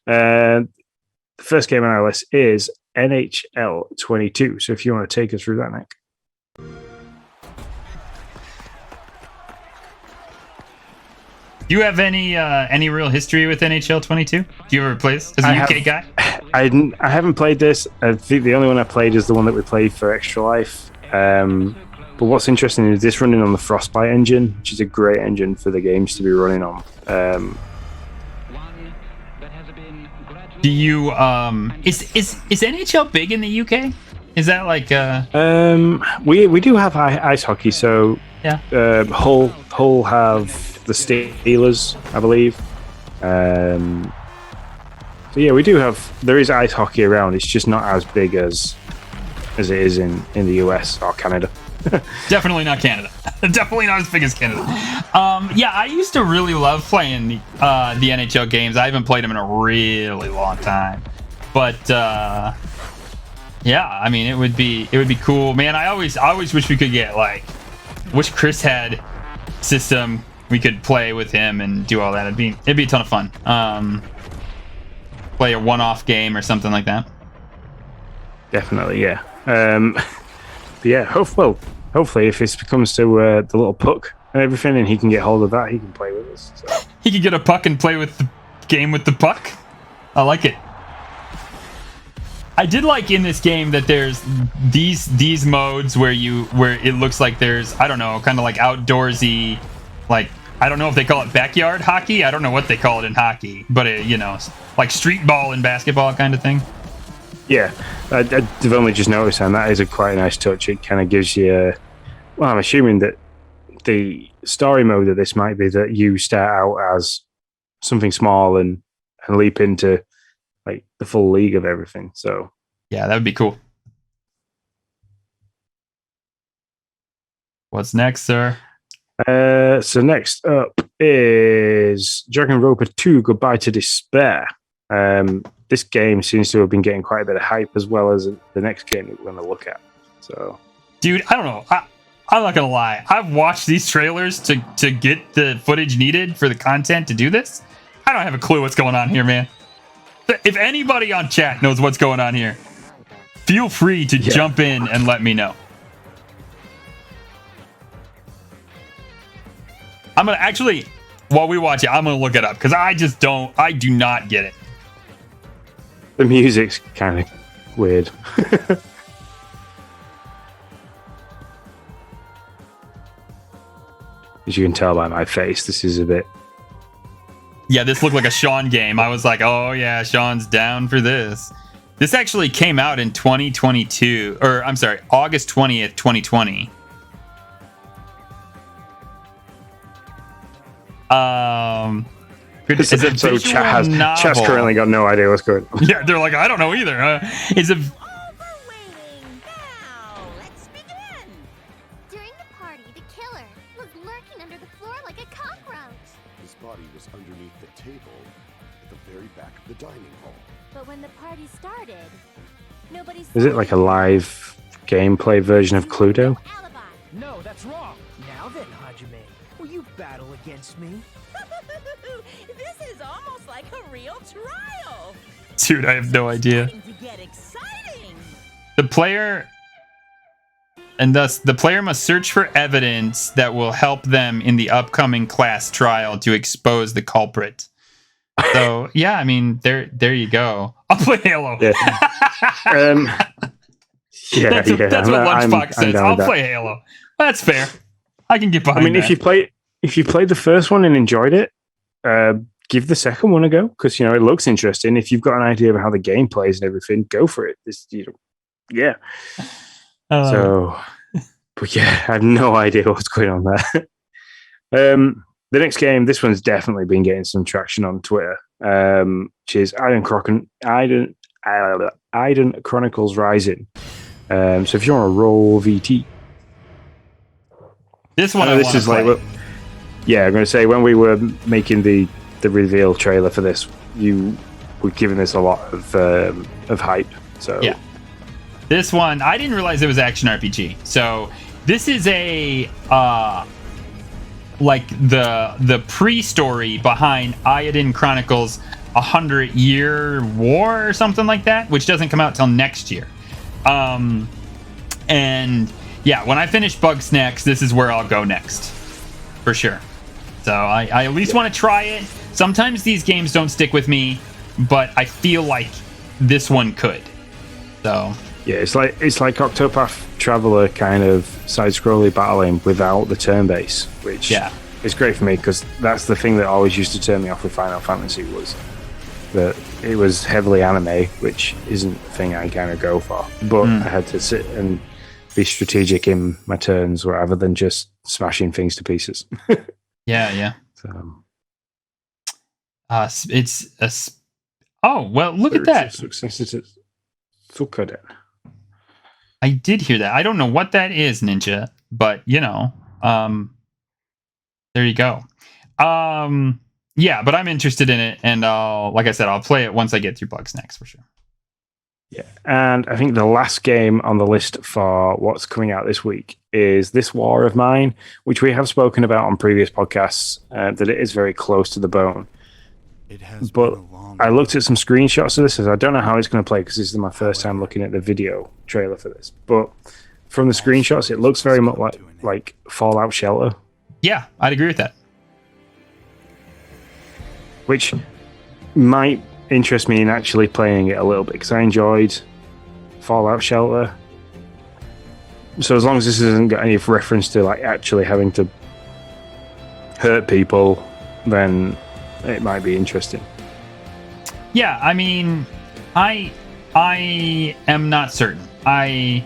The first game on our list is NHL 22. So if you want to take us through that, Nick. Do you have any real history with NHL 22? Do you ever play this as a UK guy? I haven't played this. I think the only one I played is the one that we played for Extra Life. But what's interesting is this running on the Frostbite engine, which is a great engine for the games to be running on. Do you is NHL big in the UK? Is that like we do have ice hockey, so yeah. Hull have the Steelers, I believe. So yeah, we do have. There is ice hockey around. It's just not as big as it is in the US or Canada. Definitely not Canada. Definitely not as big as Canada. Yeah, I used to really love playing the NHL games. I haven't played them in a really long time, but yeah, I mean, it would be cool, man. I always wish we could get wish Chris had system. We could play with him and do all that. It'd be a ton of fun. Play a one-off game or something like that. Definitely, yeah. But yeah, hopefully, if this comes to the little puck and everything, and he can get hold of that, he can play with us. So. He can get a puck and play with the game with the puck. I like it. I did like in this game that there's these modes where it looks like there's, I don't know, kind of like outdoorsy, like, I don't know if they call it backyard hockey. I don't know what they call it in hockey, but like street ball and basketball kind of thing. Yeah, I've only just noticed, and that is quite a nice touch. It kind of gives you, well, I'm assuming that the story mode of this might be that you start out as something small and leap into like the full league of everything. So yeah, that would be cool. What's next, sir? So next up is Danganronpa 2: Goodbye to Despair. This game seems to have been getting quite a bit of hype, as well as the next game that we're going to look at. So, dude, I don't know. I'm not gonna lie. I've watched these trailers to get the footage needed for the content to do this. I don't have a clue what's going on here, man. If anybody on chat knows what's going on here, feel free to jump in and let me know. I'm gonna actually, while we watch it, I'm gonna look it up because I do not get it. The music's kind of weird. As you can tell by my face, this is a bit... Yeah, this looked like a Sean game. I was like, oh yeah, Sean's down for this. This actually came out in 2022, or I'm sorry, August 20th, 2020. It's a visual novel. Chat's currently got no idea what's going on. Yeah, they're like, I don't know either. It's a... Is it like a live gameplay version of Cluedo? No, that's wrong. Now then, Hajime, will you battle against me? This is almost like a real trial. Dude, I have no idea. The player must search for evidence that will help them in the upcoming class trial to expose the culprit. So yeah, I mean, there you go. I'll play Halo. Yeah. That's what Lunchbox says. I'll play Halo. That's fair. I can get behind that. I mean, if you played the first one and enjoyed it, give the second one a go, because it looks interesting. If you've got an idea of how the game plays and everything, go for it. Yeah. But yeah, I have no idea what's going on there. The next game, this one's definitely been getting some traction on Twitter, which is Eiyuden Chronicles Rising. So if you want to roll VT, this one, this is like, I'm going to say when we were making the reveal trailer for this, you were giving this a lot of hype. So yeah, this one I didn't realize it was action RPG. So this is a like the pre-story behind Eiyuden Chronicles 100-year war or something like that, which doesn't come out till next year. And yeah, when I finish Bugsnax, this is where I'll go next, for sure. So I at least want to try it. Sometimes these games don't stick with me, but I feel like this one could. So yeah, it's like Octopath Traveler kind of side-scrolly battling without the turn base, which is great for me because that's the thing that always used to turn me off with Final Fantasy was that it was heavily anime, which isn't the thing I kind of go for. But I had to sit and be strategic in my turns rather than just smashing things to pieces. Yeah. So, it's a. Oh well, look at that. I did hear that. I don't know what that is, Ninja, but there you go. Yeah, but I'm interested in it, and like I said, I'll play it once I get through Bugsnax for sure. Yeah, and I think the last game on the list for what's coming out this week is This War of Mine, which we have spoken about on previous podcasts, that it is very close to the bone. But I looked at some screenshots of this, and I don't know how it's going to play because this is my first time looking at the video trailer for this. But from the screenshots, it looks very much like Fallout Shelter. Yeah, I'd agree with that. Which might interest me in actually playing it a little bit because I enjoyed Fallout Shelter. So as long as this hasn't got any reference to like actually having to hurt people, then it might be interesting. Yeah, I mean, I am not certain. I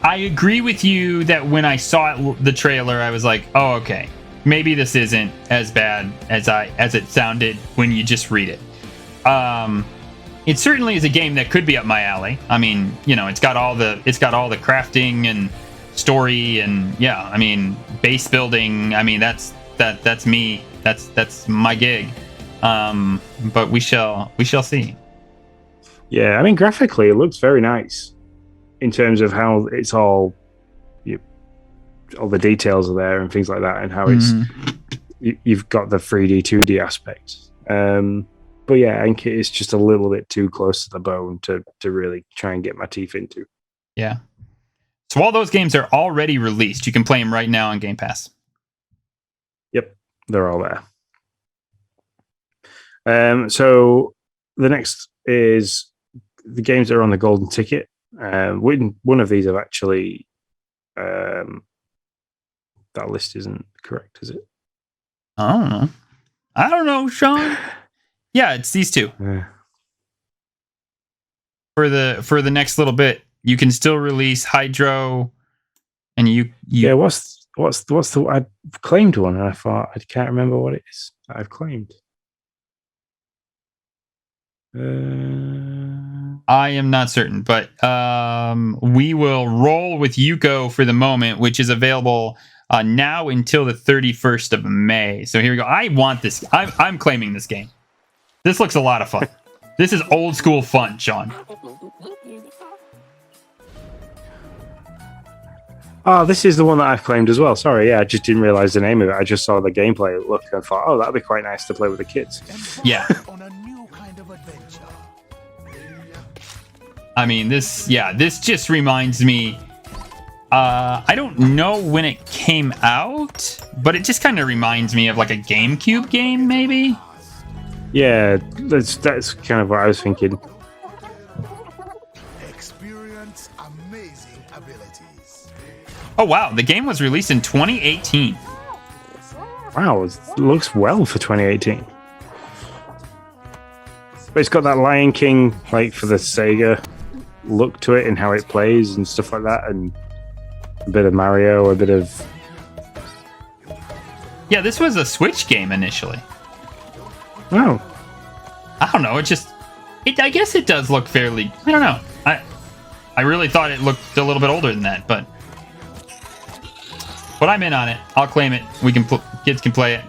agree with you that when I saw the trailer, I was like, oh, okay, maybe this isn't as bad as it sounded when you just read it. It certainly is a game that could be up my alley. I mean, it's got all the crafting and story and I mean, base building. I mean, that's me. That's my gig. But we shall see. Yeah, I mean, graphically, it looks very nice in terms of how it's all the details are there and things like that, and how it's you've got the 3D, 2D aspect. But yeah, I think it's just a little bit too close to the bone to really try and get my teeth into. Yeah. So all those games are already released. You can play them right now on Game Pass. Yep, they're all there. So the next is the games that are on the golden ticket. One of these have actually that list isn't correct, is it? I don't know, Sean. Yeah, it's these two. Yeah. For the next little bit, you can still release Hydro, and you. Yeah, what's the I claimed one, and I thought I can't remember what it is that I've claimed. I am not certain, but we will roll with Yuko for the moment, which is available now until the 31st of May. So here we go. I want this. I'm claiming this game. This looks a lot of fun. This is old school fun, Sean. Oh, this is the one that I've claimed as well. Sorry, I just didn't realize the name of it. I just saw the gameplay look and thought, oh, that'd be quite nice to play with the kids. Yeah. I mean, this just reminds me. I don't know when it came out, but it just kind of reminds me of like a GameCube game, maybe. Yeah, that's kind of what I was thinking. Experience amazing abilities. Oh wow, the game was released in 2018. Wow, it looks well for 2018. But it's got that Lion King, like for the Sega look to it and how it plays and stuff like that, and a bit of Mario, a bit of... Yeah, this was a Switch game initially. Oh. I don't know, I guess it does look fairly... I don't know. I really thought it looked a little bit older than that, but I'm in on it. I'll claim it. We can kids can play it.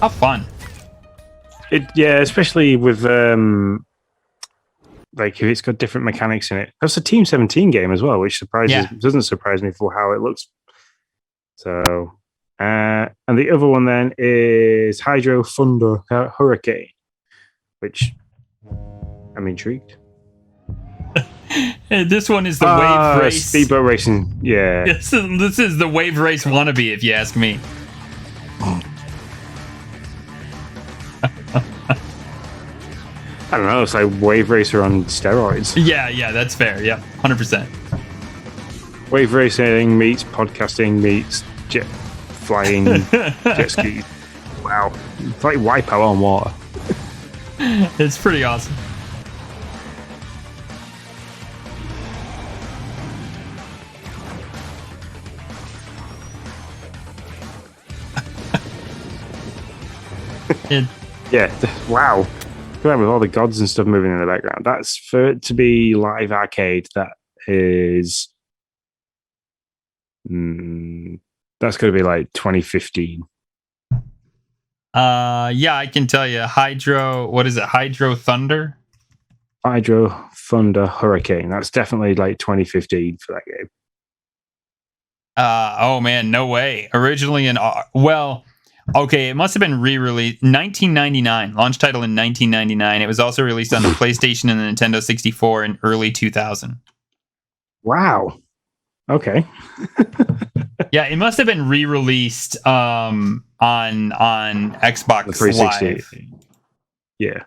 How fun. Yeah, especially with like if it's got different mechanics in it. That's a Team 17 game as well, which doesn't surprise me for how it looks. So And the other one then is Hydro Thunder Hurricane, which I'm intrigued. This one is the wave race. Speedboat racing, yeah. This is the wave race wannabe, if you ask me. I don't know. It's like Wave Racer on steroids. Yeah, that's fair. Yeah, 100%. Wave racing meets podcasting meets jet flying jet skis. Wow, it's like Wipeout on water. It's pretty awesome. Yeah, wow. Look at that with all the gods and stuff moving in the background. That's for it to be live arcade. That is, that's going to be like 2015. Yeah, I can tell you. What is it? Hydro Thunder? Hydro Thunder Hurricane. That's definitely like 2015 for that game. Oh man, no way. Originally okay, it must have been re-released 1999. Launch title in 1999. It was also released on the PlayStation and the Nintendo 64 in early 2000. Wow. Okay. Yeah, it must have been re-released on Xbox The 360. Live. Yeah.